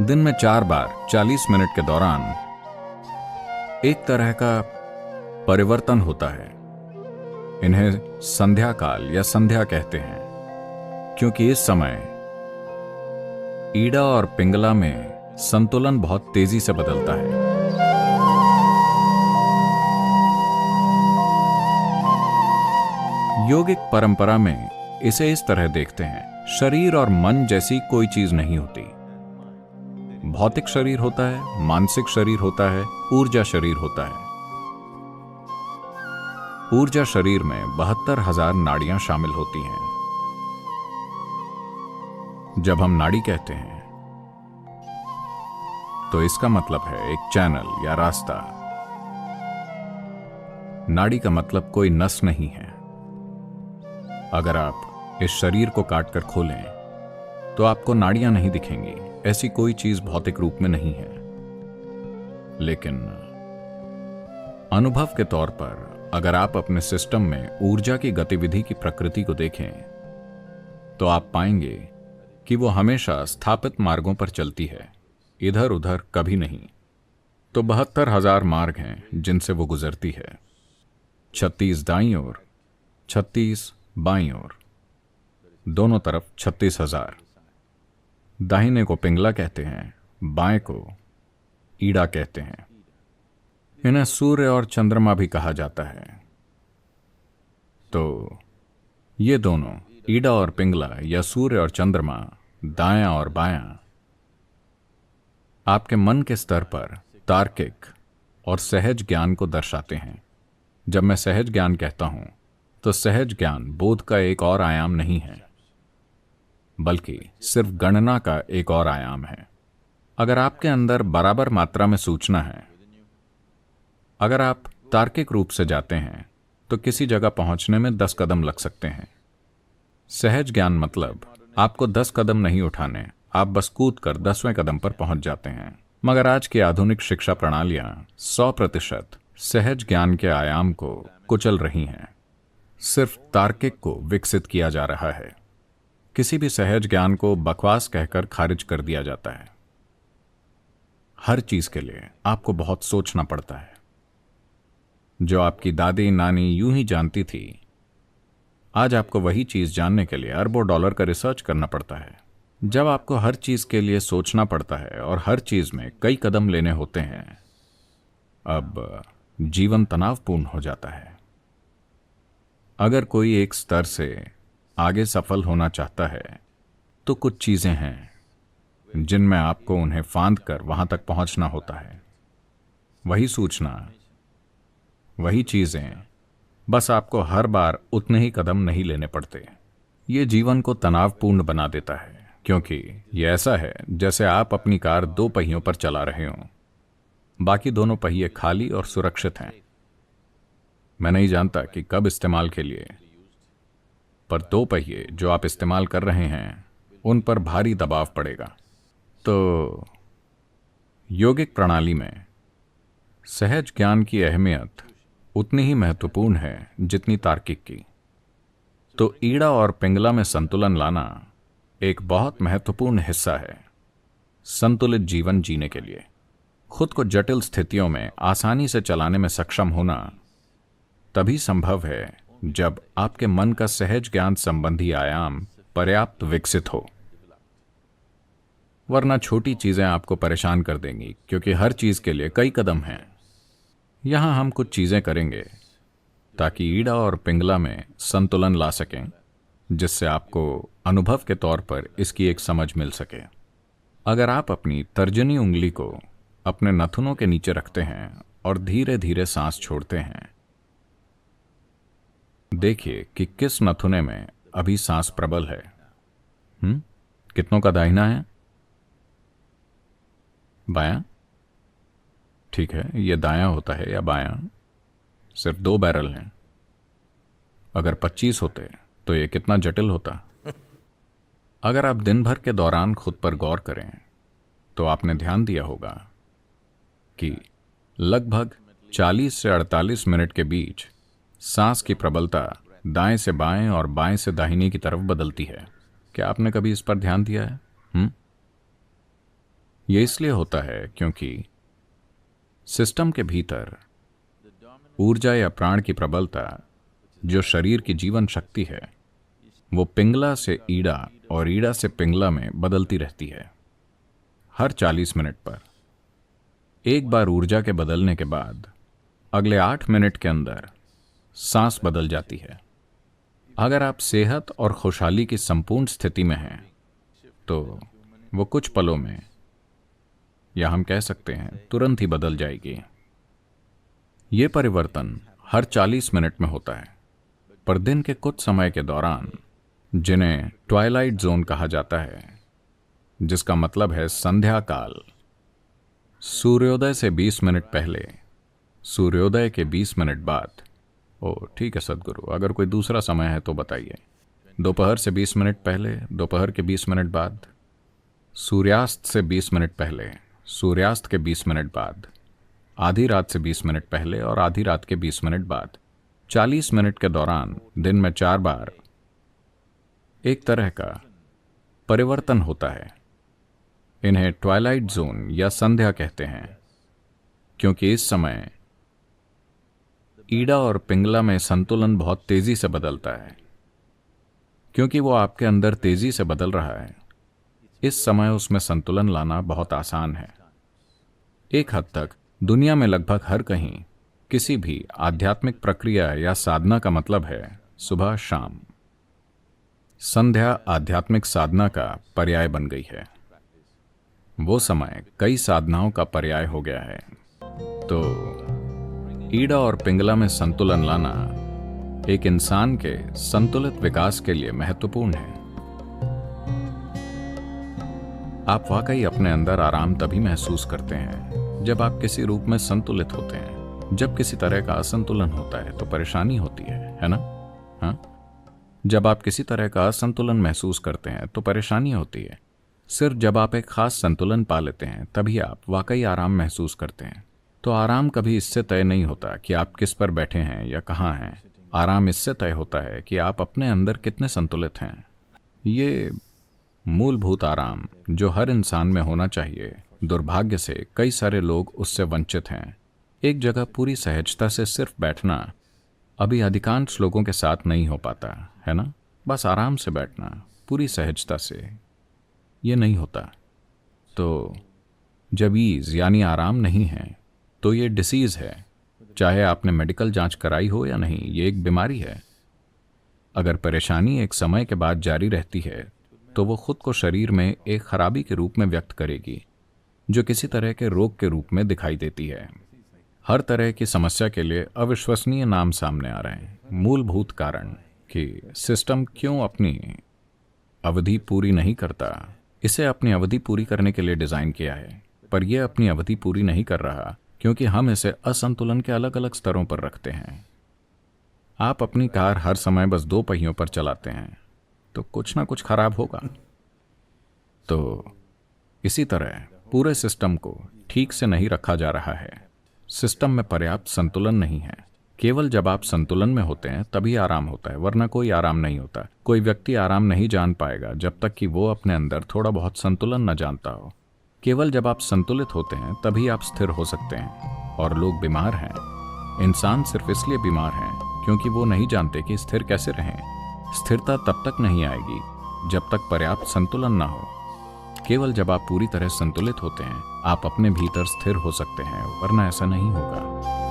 दिन में 4 बार 40 मिनट के दौरान एक तरह का परिवर्तन होता है। इन्हें संध्या काल या संध्या कहते हैं, क्योंकि इस समय ईड़ा और पिंगला में संतुलन बहुत तेजी से बदलता है। योगिक परंपरा में इसे इस तरह देखते हैं, शरीर और मन जैसी कोई चीज नहीं होती। भौतिक शरीर होता है, मानसिक शरीर होता है, ऊर्जा शरीर होता है। ऊर्जा शरीर में 72,000 नाड़ियां शामिल होती हैं। जब हम नाड़ी कहते हैं तो इसका मतलब है एक चैनल या रास्ता। नाड़ी का मतलब कोई नस नहीं है। अगर आप इस शरीर को काटकर खोलें तो आपको नाड़ियां नहीं दिखेंगी। ऐसी कोई चीज भौतिक रूप में नहीं है। लेकिन अनुभव के तौर पर अगर आप अपने सिस्टम में ऊर्जा की गतिविधि की प्रकृति को देखें तो आप पाएंगे कि वो हमेशा स्थापित मार्गों पर चलती है, इधर उधर कभी नहीं। तो 72,000 मार्ग हैं जिनसे वो गुजरती है। 36 दाईं ओर, 36 बाईं ओर, दोनों तरफ 36,000। दाहिने को पिंगला कहते हैं, बाएं को ईड़ा कहते हैं। इन्हें सूर्य और चंद्रमा भी कहा जाता है। तो ये दोनों ईड़ा और पिंगला या सूर्य और चंद्रमा, दायां और बायां, आपके मन के स्तर पर तार्किक और सहज ज्ञान को दर्शाते हैं। जब मैं सहज ज्ञान कहता हूं तो सहज ज्ञान बोध का एक और आयाम नहीं है, बल्कि सिर्फ गणना का एक और आयाम है। अगर आपके अंदर बराबर मात्रा में सूचना है, अगर आप तार्किक रूप से जाते हैं तो किसी जगह पहुंचने में 10 कदम लग सकते हैं। सहज ज्ञान मतलब आपको 10 कदम नहीं उठाने, आप बस कूद कर 10वें कदम पर पहुंच जाते हैं। मगर आज की आधुनिक शिक्षा प्रणालियां 100% सहज ज्ञान के आयाम को कुचल रही हैं। सिर्फ तार्किक को विकसित किया जा रहा है। किसी भी सहज ज्ञान को बकवास कहकर खारिज कर दिया जाता है। हर चीज के लिए आपको बहुत सोचना पड़ता है। जो आपकी दादी नानी यूं ही जानती थी, आज आपको वही चीज जानने के लिए अरबों डॉलर का रिसर्च करना पड़ता है। जब आपको हर चीज के लिए सोचना पड़ता है और हर चीज में कई कदम लेने होते हैं, अब जीवन तनावपूर्ण हो जाता है। अगर कोई एक स्तर से आगे सफल होना चाहता है तो कुछ चीजें हैं जिनमें आपको उन्हें फांद कर वहां तक पहुंचना होता है। वही सूचना, वही चीजें, बस आपको हर बार उतने ही कदम नहीं लेने पड़ते। ये जीवन को तनावपूर्ण बना देता है, क्योंकि ये ऐसा है जैसे आप अपनी कार 2 पहियों पर चला रहे हों, बाकी दोनों पहिए खाली और सुरक्षित हैं। मैं नहीं जानता कि कब इस्तेमाल के लिए, पर 2 पहिए जो आप इस्तेमाल कर रहे हैं उन पर भारी दबाव पड़ेगा। तो योगिक प्रणाली में सहज ज्ञान की अहमियत उतनी ही महत्वपूर्ण है जितनी तार्किक की। तो ईड़ा और पिंगला में संतुलन लाना एक बहुत महत्वपूर्ण हिस्सा है संतुलित जीवन जीने के लिए। खुद को जटिल स्थितियों में आसानी से चलाने में सक्षम होना तभी संभव है जब आपके मन का सहज ज्ञान संबंधी आयाम पर्याप्त विकसित हो। वरना छोटी चीजें आपको परेशान कर देंगी, क्योंकि हर चीज के लिए कई कदम हैं। यहां हम कुछ चीजें करेंगे ताकि ईड़ा और पिंगला में संतुलन ला सकें, जिससे आपको अनुभव के तौर पर इसकी एक समझ मिल सके। अगर आप अपनी तर्जनी उंगली को अपने नथुनों के नीचे रखते हैं और धीरे धीरे सांस छोड़ते हैं, देखिए कि किस नथुने में अभी सांस प्रबल है। कितनों का दाहिना है? बायां? ठीक है, यह दायां होता है या बायां? सिर्फ 2 बैरल हैं। अगर 25 होते तो यह कितना जटिल होता। अगर आप दिन भर के दौरान खुद पर गौर करें तो आपने ध्यान दिया होगा कि लगभग 40 से 48 मिनट के बीच सांस की प्रबलता दाएं से बाएं और बाएं से दाहिने की तरफ बदलती है। क्या आपने कभी इस पर ध्यान दिया है? ये इसलिए होता है क्योंकि सिस्टम के भीतर ऊर्जा या प्राण की प्रबलता, जो शरीर की जीवन शक्ति है, वो पिंगला से ईड़ा और ईड़ा से पिंगला में बदलती रहती है। हर 40 मिनट पर एक बार ऊर्जा के बदलने के बाद अगले 8 मिनट के अंदर सांस बदल जाती है। अगर आप सेहत और खुशहाली की संपूर्ण स्थिति में हैं तो वो कुछ पलों में, या हम कह सकते हैं तुरंत ही बदल जाएगी। ये परिवर्तन हर 40 मिनट में होता है, पर दिन के कुछ समय के दौरान, जिन्हें ट्वाइलाइट जोन कहा जाता है, जिसका मतलब है संध्या काल, सूर्योदय से 20 मिनट पहले, सूर्योदय के 20 मिनट बाद, ओ ठीक है सदगुरु, अगर कोई दूसरा समय है तो बताइए, दोपहर से 20 मिनट पहले, दोपहर के 20 मिनट बाद, सूर्यास्त से 20 मिनट पहले, सूर्यास्त के 20 मिनट बाद, आधी रात से 20 मिनट पहले और आधी रात के 20 मिनट बाद, 40 मिनट के दौरान दिन में 4 बार एक तरह का परिवर्तन होता है। इन्हें ट्वाइलाइट जोन या संध्या कहते हैं, क्योंकि इस समय ईड़ा और पिंगला में संतुलन बहुत तेजी से बदलता है। क्योंकि वो आपके अंदर तेजी से बदल रहा है, इस समय उसमें संतुलन लाना बहुत आसान है। एक हद तक दुनिया में लगभग हर कहीं किसी भी आध्यात्मिक प्रक्रिया या साधना का मतलब है सुबह शाम। संध्या आध्यात्मिक साधना का पर्याय बन गई है। वो समय कई साधनाओं का पर्याय हो गया है। तो ईड़ा और पिंगला में संतुलन लाना एक इंसान के संतुलित विकास के लिए महत्वपूर्ण है। आप वाकई अपने अंदर आराम तभी महसूस करते हैं जब आप किसी रूप में संतुलित होते हैं। जब किसी तरह का असंतुलन होता है तो परेशानी होती है ना? हाँ, जब आप किसी तरह का असंतुलन महसूस करते हैं तो परेशानी होती है। सिर्फ जब आप एक खास संतुलन पा लेते हैं तभी आप वाकई आराम महसूस करते हैं। तो आराम कभी इससे तय नहीं होता कि आप किस पर बैठे हैं या कहाँ हैं। आराम इससे तय होता है कि आप अपने अंदर कितने संतुलित हैं। ये मूलभूत आराम जो हर इंसान में होना चाहिए, दुर्भाग्य से कई सारे लोग उससे वंचित हैं। एक जगह पूरी सहजता से सिर्फ बैठना अभी अधिकांश लोगों के साथ नहीं हो पाता है ना? बस आराम से बैठना पूरी सहजता से, ये नहीं होता। तो जब ईज यानी आराम नहीं है तो ये डिसीज है। चाहे आपने मेडिकल जांच कराई हो या नहीं, ये एक बीमारी है। अगर परेशानी एक समय के बाद जारी रहती है तो वो खुद को शरीर में एक खराबी के रूप में व्यक्त करेगी, जो किसी तरह के रोग के रूप में दिखाई देती है। हर तरह की समस्या के लिए अविश्वसनीय नाम सामने आ रहे हैं। मूलभूत कारण कि सिस्टम क्यों अपनी अवधि पूरी नहीं करता। इसे अपनी अवधि पूरी करने के लिए डिजाइन किया है, पर यह अपनी अवधि पूरी नहीं कर रहा क्योंकि हम इसे असंतुलन के अलग अलग स्तरों पर रखते हैं। आप अपनी कार हर समय बस 2 पहियों पर चलाते हैं तो कुछ ना कुछ खराब होगा। तो इसी तरह पूरे सिस्टम को ठीक से नहीं रखा जा रहा है। सिस्टम में पर्याप्त संतुलन नहीं है। केवल जब आप संतुलन में होते हैं तभी आराम होता है, वरना कोई आराम नहीं होता। कोई व्यक्ति आराम नहीं जान पाएगा जब तक कि वो अपने अंदर थोड़ा बहुत संतुलन न जानता हो। केवल जब आप संतुलित होते हैं तभी आप स्थिर हो सकते हैं। और लोग बीमार हैं। इंसान सिर्फ इसलिए बीमार हैं क्योंकि वो नहीं जानते कि स्थिर कैसे रहें। स्थिरता तब तक नहीं आएगी जब तक पर्याप्त संतुलन ना हो। केवल जब आप पूरी तरह संतुलित होते हैं आप अपने भीतर स्थिर हो सकते हैं, वरना ऐसा नहीं होगा।